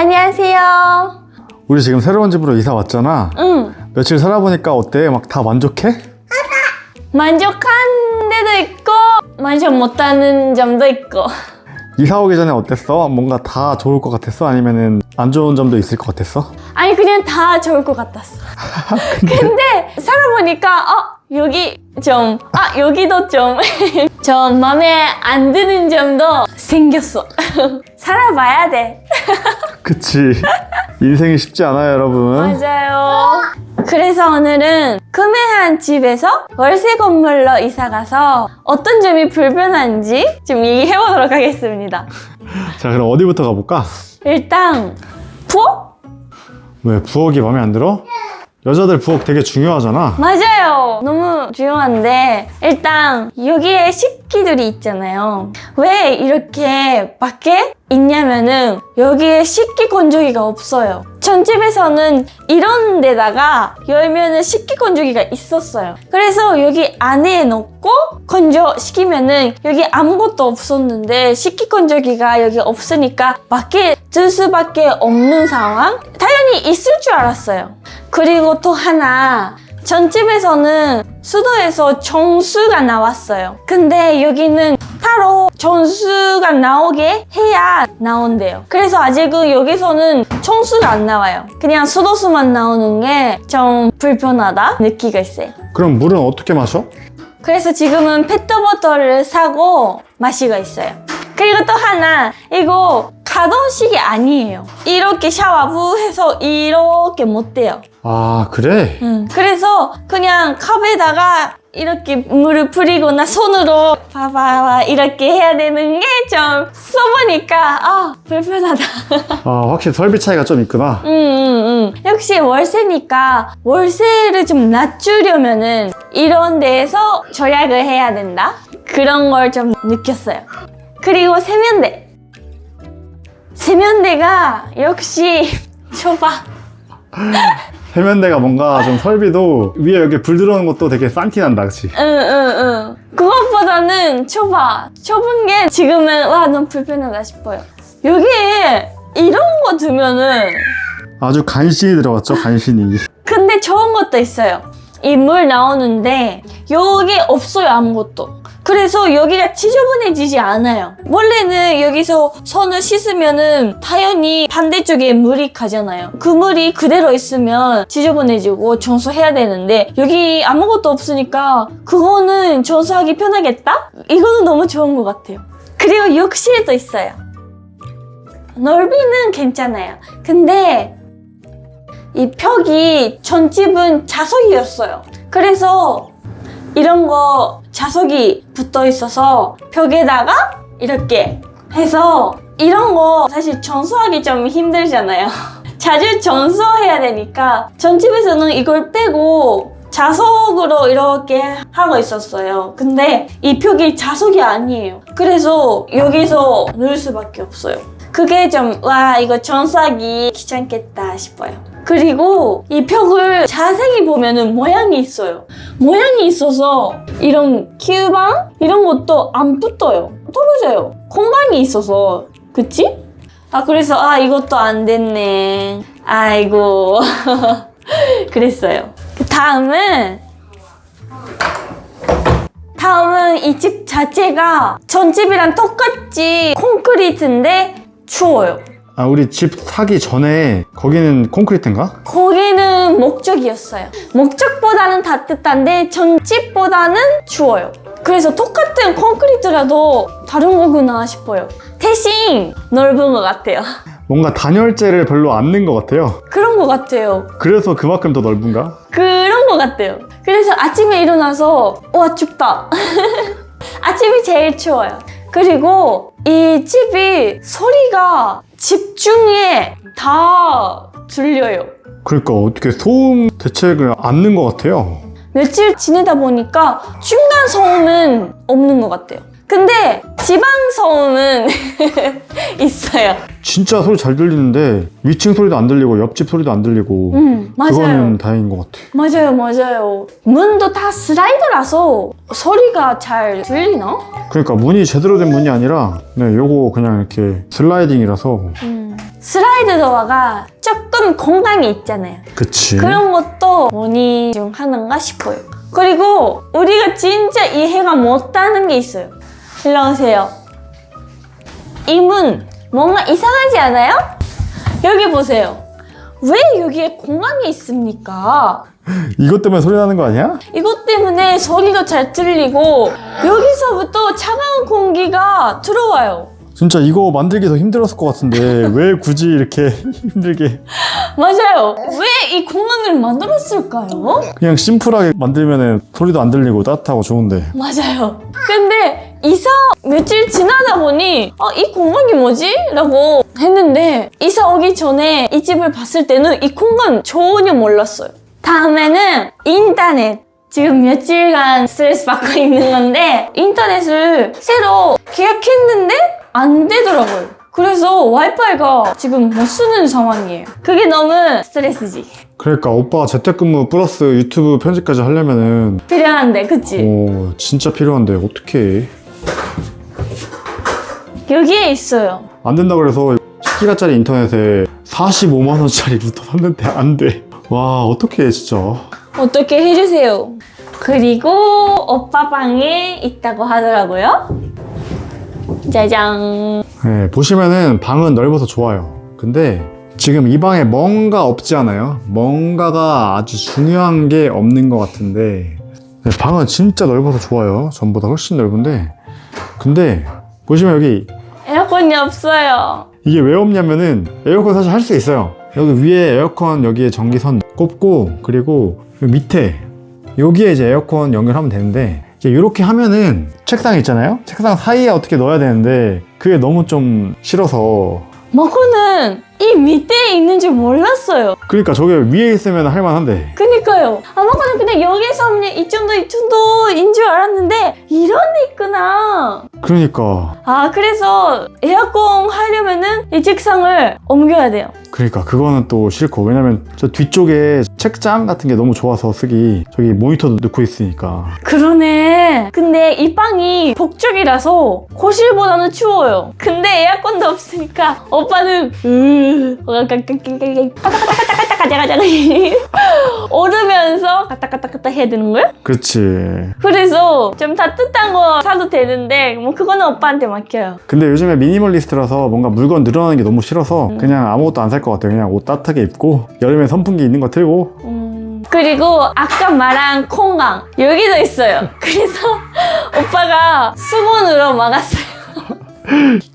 안녕하세요. 우리 지금 새로운 집으로 이사 왔잖아. 응. 며칠 살아보니까 어때? 막 다 만족해? 만족한 데도 있고 만족 못하는 점도 있고. 이사 오기 전에 어땠어? 뭔가 다 좋을 것 같았어? 아니면은 안 좋은 점도 있을 것 같았어? 아니 그냥 다 좋을 것 같았어. 근데 살아보니까 여기 좀 여기도 좀 좀 마음에 안 드는 점도 생겼어. 살아봐야 돼. 그치. 인생이 쉽지 않아요, 여러분. 맞아요. 그래서 오늘은 구매한 집에서 월세 건물로 이사 가서 어떤 점이 불편한지 좀 얘기해 보도록 하겠습니다. 자, 그럼 어디부터 가볼까? 일단 부엌? 왜, 부엌이 마음에 안 들어? 여자들 부엌 되게 중요하잖아. 맞아요. 너무 중요한데 일단 여기에 식기들이 있잖아요. 왜 이렇게 밖에 있냐면은 여기에 식기 건조기가 없어요. 전 집에서는 이런 데다가 열면은 식기 건조기가 있었어요. 그래서 여기 안에 넣고 건조시키면은 여기 아무것도 없었는데 식기 건조기가 여기 없으니까 밖에 둘 수밖에 없는 상황? 당연히 있을 줄 알았어요. 그리고 또 하나, 전 집에서는 수도에서 정수가 나왔어요. 근데 여기는 따로 정수가 나오게 해야 나온대요. 그래서 아직은 여기서는 정수가 안 나와요. 그냥 수도수만 나오는 게 좀 불편하다 느끼고 있어요. 그럼 물은 어떻게 마셔? 그래서 지금은 페트보틀을 사고 마시고 있어요. 그리고 또 하나, 이거 가동식이 아니에요. 이렇게 샤워부 해서 이렇게 못 돼요. 아, 그래? 그래서 그냥 컵에다가 이렇게 물을 뿌리거나 손으로 봐봐 이렇게 해야 되는 게 좀 써보니까 불편하다. 아, 확실히 설비 차이가 좀 있구나. 역시 월세니까 월세를 좀 낮추려면은 이런 데에서 절약을 해야 된다. 그런 걸 좀 느꼈어요. 그리고 세면대. 세면대가 역시 좁아. 세면대가 뭔가 좀 설비도 위에 여기 불 들어오는 것도 되게 싼티난다, 그치? 응. 그것보다는 좁은 게 지금은 너무 불편하다 싶어요. 여기에 이런 거 두면은 아주 간신히 들어갔죠, 간신히. 근데 좋은 것도 있어요. 이 물 나오는데 여기 없어요, 아무것도. 그래서 여기가 지저분해지지 않아요. 원래는 여기서 손을 씻으면은 당연히 반대쪽에 물이 가잖아요. 그 물이 그대로 있으면 지저분해지고 청소해야 되는데 여기 아무것도 없으니까 그거는 청소하기 편하겠다? 이거는 너무 좋은 것 같아요. 그리고 욕실도 있어요. 넓이는 괜찮아요. 근데 이 벽이 전 집은 자석이었어요. 그래서 이런 거 자석이 붙어 있어서 벽에다가 이렇게 해서 이런 거 사실 청소하기 좀 힘들잖아요. 자주 청소해야 되니까 전 집에서는 이걸 빼고 자석으로 이렇게 하고 있었어요. 근데 이 벽이 자석이 아니에요. 그래서 여기서 넣을 수밖에 없어요. 그게 좀 이거 청소하기 귀찮겠다 싶어요. 그리고 이 벽을 자세히 보면은 모양이 있어요. 모양이 있어서 이런 큐방 이런 것도 안 붙어요. 떨어져요. 공간이 있어서. 그치? 그래서 이것도 안 됐네. 아이고. 그랬어요. 다음은 이 집 자체가 전 집이랑 똑같이 콘크리트인데 추워요. 우리 집 사기 전에 거기는 콘크리트인가? 거기는 목적이었어요. 목적보다는 따뜻한데 전 집보다는 추워요. 그래서 똑같은 콘크리트라도 다른 거구나 싶어요. 대신 넓은 것 같아요. 뭔가 단열재를 별로 안 넣은 것 같아요. 그런 것 같아요. 그래서 그만큼 더 넓은가? 그런 것 같아요. 그래서 아침에 일어나서 춥다. 아침이 제일 추워요. 그리고 이 집이 소리가 집중에 다 들려요. 그러니까 어떻게 소음 대책을 안 넣은 것 같아요. 며칠 지내다 보니까 중간 소음은 없는 것 같아요. 근데 지방 소음은 있어요. 진짜 소리 잘 들리는데 위층 소리도 안 들리고 옆집 소리도 안 들리고 맞아요. 그거는 다행인 것 같아. 맞아요. 문도 다 슬라이드라서 소리가 잘 들리나? 그러니까 문이 제대로 된 문이 아니라 요거 그냥 이렇게 슬라이딩이라서 슬라이드 도어가 조금 공간이 있잖아요. 그치. 그런 것도 원인 중 하나인가 싶어요. 그리고 우리가 진짜 이해가 못하는 게 있어요. 일로 오세요. 이 문 뭔가 이상하지 않아요? 여기 보세요. 왜 여기에 공간이 있습니까? 이것 때문에 소리 나는 거 아니야? 이것 때문에 소리도 잘 들리고 여기서부터 차가운 공기가 들어와요. 진짜 이거 만들기 더 힘들었을 것 같은데 왜 굳이 이렇게 힘들게. 맞아요. 왜 이 공간을 만들었을까요? 그냥 심플하게 만들면 소리도 안 들리고 따뜻하고 좋은데. 맞아요. 근데 이사 며칠 지나다 보니 이 공간이 뭐지? 라고 했는데 이사 오기 전에 이 집을 봤을 때는 이 공간 전혀 몰랐어요. 다음에는 인터넷. 지금 며칠간 스트레스 받고 있는 건데 인터넷을 새로 계약했는데 안 되더라고요. 그래서 와이파이가 지금 못 쓰는 상황이에요. 그게 너무 스트레스지. 그러니까 오빠가 재택근무 플러스 유튜브 편집까지 하려면은 필요한데, 그치? 오 진짜 필요한데 어떡해. 여기에 있어요. 안 된다 그래서 10기가짜리 인터넷에 45만 원짜리 루터 샀는데 안 돼. 와 어떡해 진짜. 어떻게 해주세요. 그리고 오빠 방에 있다고 하더라고요. 짜잔. 네, 보시면은 방은 넓어서 좋아요. 근데 지금 이 방에 뭔가 없지 않아요? 뭔가가 아주 중요한 게 없는 것 같은데 네, 방은 진짜 넓어서 좋아요. 전보다 훨씬 넓은데 근데 보시면 여기 에어컨이 없어요. 이게 왜 없냐면은 에어컨 사실 할 수 있어요. 여기 위에 에어컨 여기에 전기선 꼽고 그리고 여기 밑에 여기에 이제 에어컨 연결하면 되는데 이제 이렇게 하면은 책상 있잖아요? 책상 사이에 어떻게 넣어야 되는데 그게 너무 좀 싫어서. 마코는 이 밑에 있는 줄 몰랐어요. 그러니까 저게 위에 있으면 할만한데. 그니까요. 마코는 그냥 여기서 그냥 이 정도인 줄 알았는데 이런 데 있구나. 그러니까 그래서 에어컨 하려면은 이 책상을 옮겨야 돼요. 그러니까 그거는 또 싫고 왜냐면 저 뒤쪽에 책장 같은 게 너무 좋아서 쓰기 저기 모니터도 넣고 있으니까. 그러네. 근데 이 방이 북쪽이라서 거실보다는 추워요. 근데 에어컨도 없으니까 오빠는 오르면서 까딱까딱까딱 해야 되는 거야? 그치. 그래서 좀 따뜻한 거 사도 되는데 뭐 그거는 오빠한테 맡겨요. 근데 요즘에 미니멀리스트라서 뭔가 물건 늘어나는 게 너무 싫어서 그냥 아무것도 안 살 것 같아요. 그냥 옷 따뜻하게 입고 여름에 선풍기 있는 거 틀고. 그리고 아까 말한 콩강 여기도 있어요. 그래서 오빠가 수건으로 막았어요.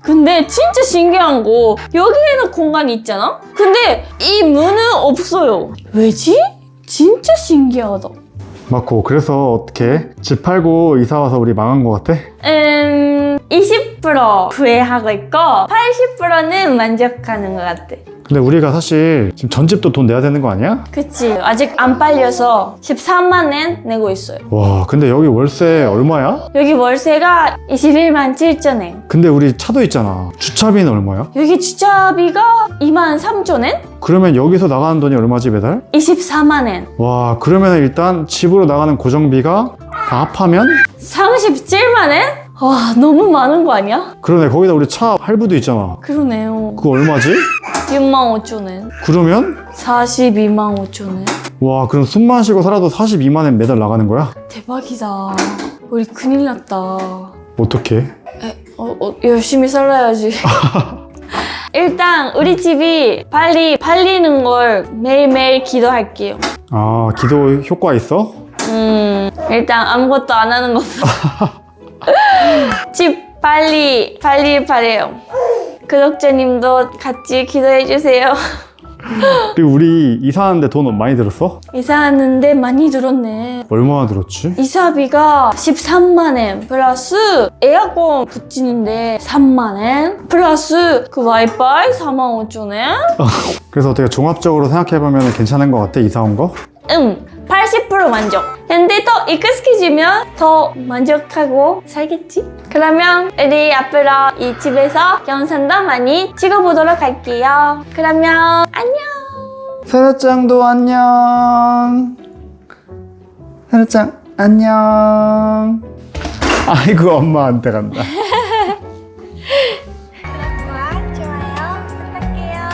근데 진짜 신기한 거 여기에는 공간이 있잖아? 근데 이 문은 없어요. 왜지? 진짜 신기하다. 맞고 그래서 어떻게 집 팔고 이사 와서 우리 망한 것 같아? 20% 후회하고 있고 80%는 만족하는 것 같아. 근데 우리가 사실 지금 전집도 돈 내야 되는 거 아니야? 그치. 아직 안 팔려서 13만 원 내고 있어요. 와 근데 여기 월세 얼마야? 여기 월세가 21만 7천 원. 근데 우리 차도 있잖아. 주차비는 얼마야? 여기 주차비가 2만 3천 원? 그러면 여기서 나가는 돈이 얼마지 매달? 24만 원. 와 그러면 일단 집으로 나가는 고정비가 다 합하면? 37만 원? 와 너무 많은 거 아니야? 그러네 거기다 우리 차 할부도 있잖아. 그러네요. 그거 얼마지? 6만 5천 원. 그러면? 42만 5천 원. 와 그럼 숨만 쉬고 살아도 42만 원 매달 나가는 거야? 대박이다. 우리 큰일 났다. 어떡해? 열심히 살아야지. 일단 우리 집이 빨리 팔리는 걸 매일매일 기도할게요. 아 기도 효과 있어? 일단 아무것도 안 하는 것보다 집 빨리 팔래요. 구독자님도 같이 기도해주세요. 그리고 우리 이사하는데 돈 많이 들었어? 이사하는데 많이 들었네. 얼마나 들었지? 이사비가 13만 원 플러스 에어컨 붙이는데 3만 원 플러스 그 와이파이 4만 5천 원. 그래서 어떻게 종합적으로 생각해보면 괜찮은 것 같아 이사 온 거? 80% 만족. 근데 더 익숙해지면 더 만족하고 살겠지? 그러면 우리 앞으로 이 집에서 영상도 많이 찍어보도록 할게요. 그러면 안녕. 세라짱도 안녕. 세라짱 안녕. 아이고 엄마한테 간다. 구독과 좋아요 부탁해요.